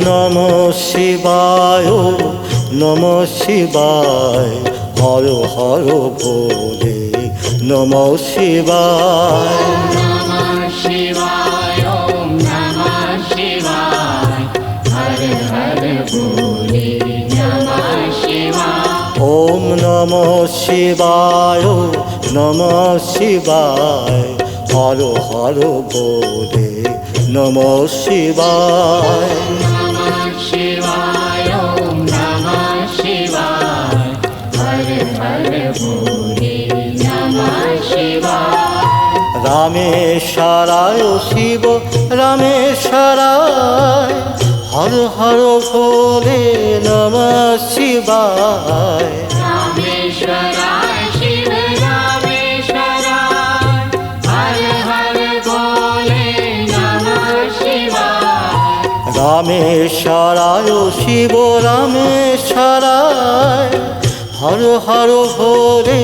নমঃ শিবায় নমঃ শিবায় হর হর ভোলে নমঃ শিবায় নমঃ শিবায় ওম নমঃ শিবায় হর হর ভোলে নমঃ শিবায় ওম নমঃ শিবায় নমঃ শিবায় হর হর ভোলে নমঃ শিবায় নমঃ শিবায় ওম নমঃ শিবায় হর হর ভোলে নমঃ শিবায় রামেশ্বরায় শিব রামেশ্বরায় হর হর ভোলে নমঃ শিবায় রামেশ্বরায় শিব রামেশ্বরায় হর হর ভোলে নমঃ শিবায় রামেশ্বরায় শিব রামেশ্বরায় হর হর ভোলে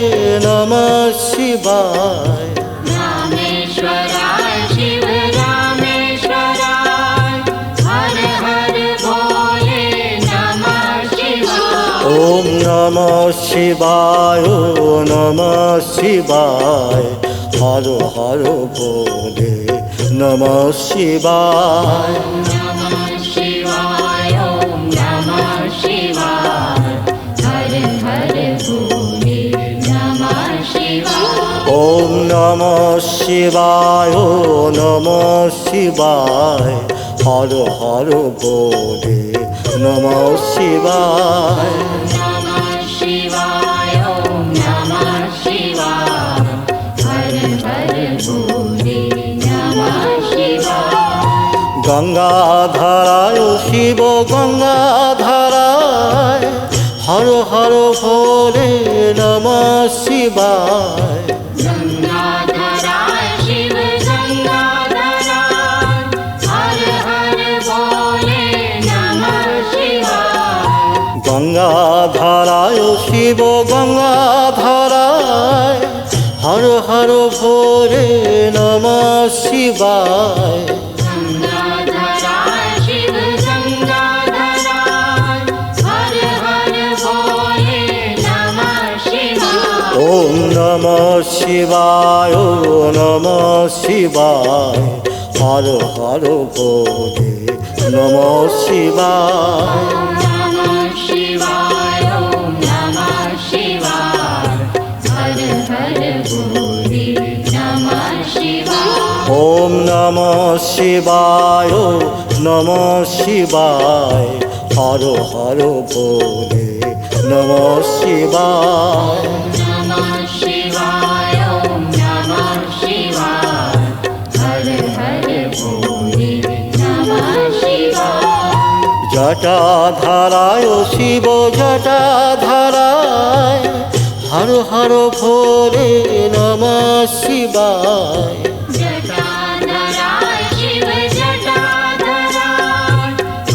নমঃ শিবায় রামেশ্বরায় শিব রামেশ্বরায় হর হর ভোলে নমঃ শিবায় ওম নমঃ শিবায় নমঃ শিবায় হর হর ভোলে নমঃ শিবায় নমঃ শিবায় ওম নমঃ শিবায় হর হর ভোলে নমঃ শিবায় ওম নমঃ শিবায় নমঃ শিবায় হর হর ভোলে নমঃ শিবায় নমঃ শিবায় ওম নমঃ শিবায় হর হর ভোলে নমঃ শিবায় গঙ্গাধারায় শিব গঙ্গাধারায় হর হর ভোলে নমঃ শিবায় গঙ্গাধরায় শিব গঙ্গাধরায় হর হর ভোলে নমঃ শিবায় গঙ্গাধারায় শিব গঙ্গাধারায় হর হর ভোলে নমঃ শিবায় গঙ্গাধরায় শিব গঙ্গাধরায় হর হর ভোলে নমঃ শিবায় ওম নমঃ শিবায় নমঃ শিবায় হর হর ভোলে নমঃ শিবায় নমঃ শিবায় ওম নমঃ শিবায় হর হর ভোলে নমঃ শিবায় ওম নমঃ শিবায় নমঃ শিবায় হর হর ভোলে নমঃ শিবায় নমঃ শিবায় ওম নমঃ শিবায় হর হর ভোলে নমঃ শিবায় জটাধারায় শিব জটাধারায় হর হর ভোলে নমঃ শিবায় জটাধরায় শিব জটাধরায়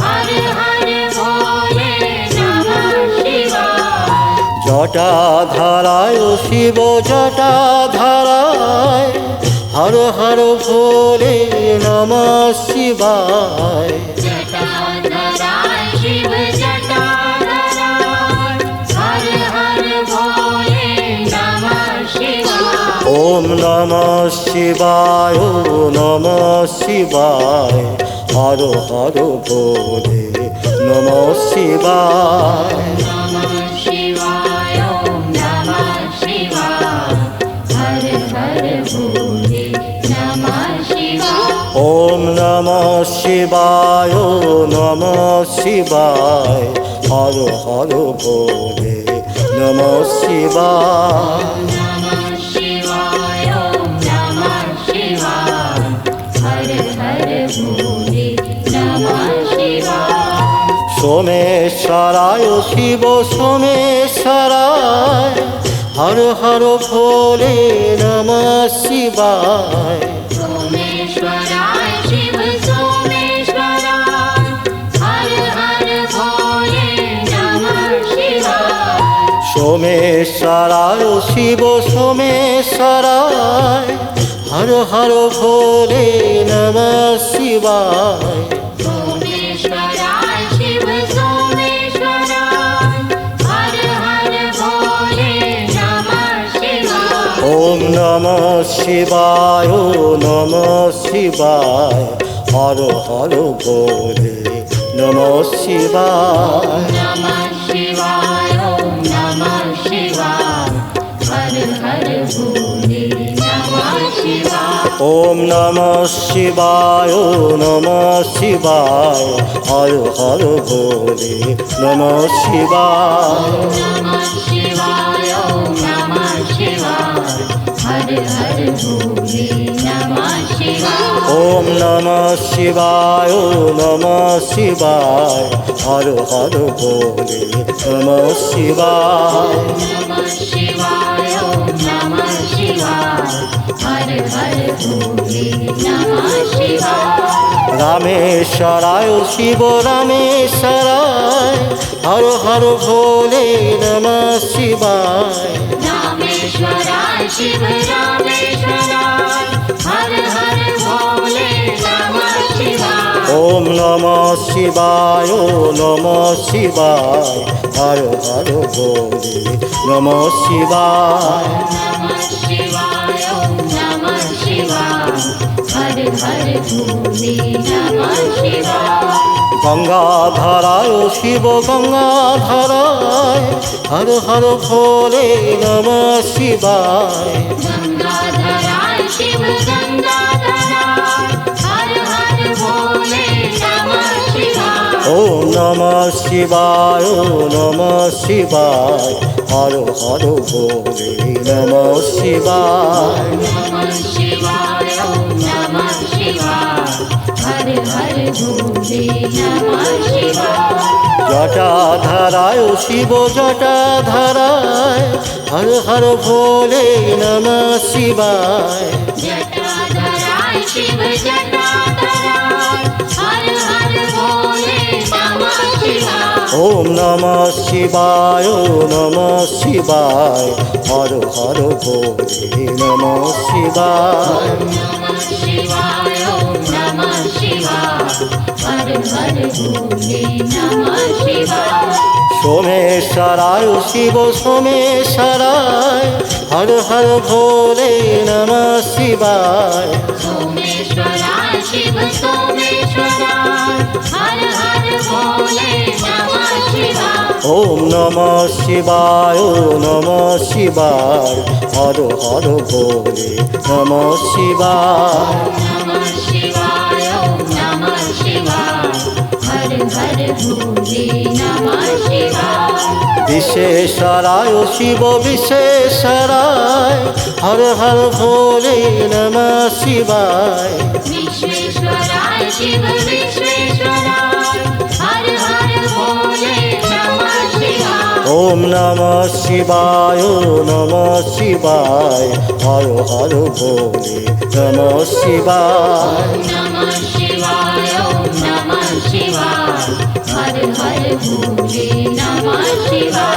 হর হর ভোলে নমঃ শিবায় জটাধারায় শিব জটাধারায় হর হর ভোলে নমঃ শিবায় জটাধরায় শিব জটাধরায় হর হর ভোলে নমঃ শিবায় ওম নমঃ শিবায় নমঃ শিবায় হর হর ভোলে নমঃ শিবায় নমঃ শিবায় ওম নমঃ শিবায় হর হর ভোলে নমঃ শিবায় ওম নমঃ শিবায় নমঃ শিবায় হর হর ভোলে নমঃ শিবায় নমঃ শিবায় ওম নমঃ শিবায় হর হর ভোলে নমঃ শিবায় সোমেশ্বরায় শিব সোমেশ্বরায় হর হর ভোলে নমঃ শিবায় সোমেশ্বরায় শিব সোমেশ্বরায় হর হর ভোলে নমঃ শিবায় সোমেশ্বরায় শিব সোমেশ্বরায় হর হর ভোলে নমঃ শিবায় সোমেশ্বরায় শিবায় নমঃ শিবায় হর হর ভোলে নমঃ শিবায় नमः शिवाय ॐ नमः शिवाय हर हर भोले नमः शिवाय ওম নমঃ শিবায় নমঃ শিবায় হর হর ভোলে নমঃ শিবায় नमः शिवाय ॐ नमः शिवाय हर हर भोले नमः शिवाय ওম নমঃ শিবায় নমঃ শিবায় হর হর ভোলে নমঃ শিবায় नमः शिवाय ॐ नमः शिवाय हर हर भोले नमः शिवाय রামেশ্বরায় শিব রামেশ্বরায় হর হর ভোলে নমঃ শিবায় रामेश्वराय शिव रामेश्वराय हर हर भोले नमः शिवाय ওম নমঃ শিবায় নমঃ শিবায় হর হর ভোলে নমঃ শিবায় नमः शिवाय ॐ नमः शिवाय हर हर भोले नमः शिवाय গঙ্গাধারায় শিব গঙ্গাধারায় হর হর ভোলে নমঃ শিবায় गंगाधराय शिव गंगाधराय हर हर भोले नमः शिवाय ওম নমঃ শিবায় নমঃ শিবায় হর হর ভোলে নমঃ শিবায় नमः शिवाय ॐ नमः शिवाय हर हर भोले नमः शिवाय জটাধারায় শিব জটাধারায় হর হর ভোলে নমঃ শিবায় जटाधराय शिव जटाधराय हर हर भोले नमः शिवाय ওম নমঃ শিবায় নমঃ শিবায় হর হর ভোলে নমঃ শিবায় नमः शिवाय ॐ नमः शिवाय हर हर भोले नमः शिवाय সোমেশ্বরায় শিব সোমেশ্বরায় হর হর ভোলে নমঃ শিবায় सोमेश्वराय शिव सोमेश्वराय हर हर भोले नमः शिवाय ওম নমঃ শিবায় নমঃ শিবায় হর হর ভোলে নমঃ শিবায় नमः शिवाय ॐ नमः शिवाय हर हर भोले नमः शिवाय বিশ্বেশ্বরায় শিব বিশ্বেশ্বরায় হর হর ভোলে নমঃ শিবায় विश्वेश्वराय शिव विश्वेश्वराय हर हर भोले नमः शिवाय ওম নমঃ শিবায় নমঃ শিবায় হর হর ভোলে নমঃ শিবায় नमः शिवाय ॐ नमः शिवाय हर हर भोले नमः शिवाय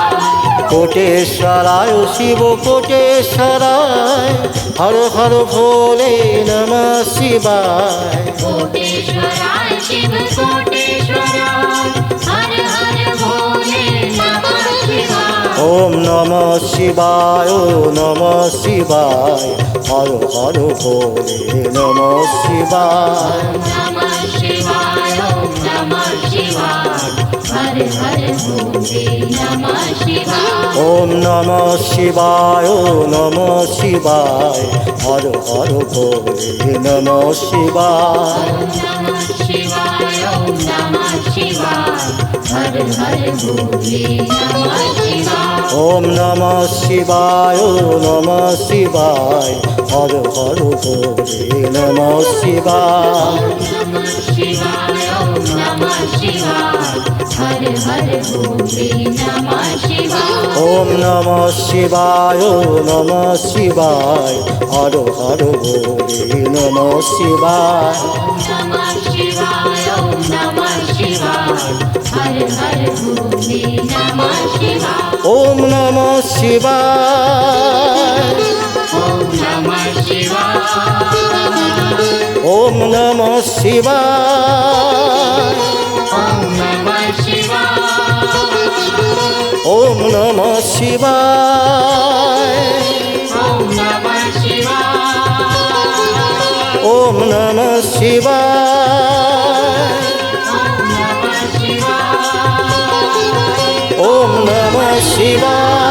কোটেশ্বরায় শিব কোটেশ্বরায় হর হর ভোলে নমঃ শিবায় कोटेश्वराय शिव कोटेश्वराय हर हर भोले नमः शिवाय ওম নমঃ শিবায় নমঃ শিবায় হর হর ভোলে নমঃ শিবায় नमः शिवाय ॐ नमः शिवाय हर हर भोले नमः शिवाय ওম নমঃ শিবায় নমঃ শিবায় হর হর ভোলে নমঃ শিবায় नमः शिवाय ॐ नमः शिवाय हर हर भोले नमः शिवाय ওম নমঃ শিবায় নমঃ শিবায় হর হর ভোলে নমঃ শিবায় नमः शिवाय ॐ नमः शिवाय हर हर भोले नमः शिवाय ওম নমঃ শিবায় নমঃ শিবায় হর হর ভোলে নমঃ শিবায় नमः शिवाय ॐ नमः शिवाय हर हर भोले नमः शिवाय ওম নমঃ শিবায় ॐ नमः शिवाय ওম নমঃ শিবায় ॐ नमः शिवाय ওম নমঃ শিবায় ॐ नमः शिवाय শিবায় Om Namah Shivaya. ওম নমঃ শিবায়